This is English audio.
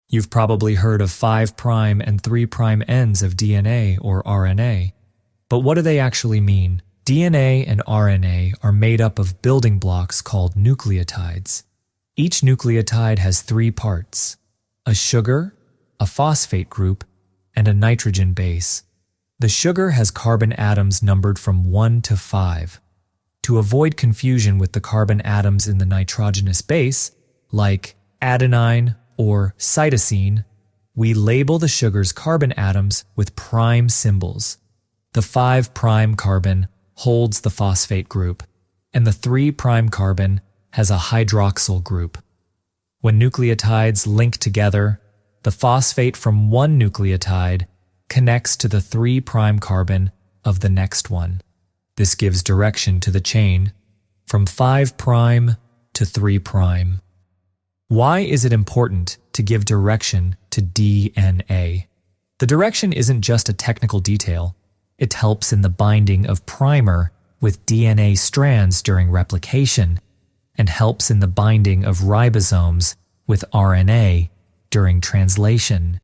You've probably heard of 5' and 3' ends of DNA or RNA. But what do they actually mean? DNA and RNA are made up of building blocks called nucleotides. Each nucleotide has 3 parts: a sugar, a phosphate group, and a nitrogen base. The sugar has carbon atoms numbered from 1 to 5. To avoid confusion with the carbon atoms in the nitrogenous base, like adenine or cytosine, we label the sugar's carbon atoms with prime symbols. The 5' carbon holds the phosphate group, and the 3' carbon has a hydroxyl group. When nucleotides link together, the phosphate from one nucleotide connects to the 3' carbon of the next one. This gives direction to the chain from 5' to 3'. Why is it important to give direction to DNA? The direction isn't just a technical detail. It helps in the binding of primer with DNA strands during replication and helps in the binding of ribosomes with RNA during translation.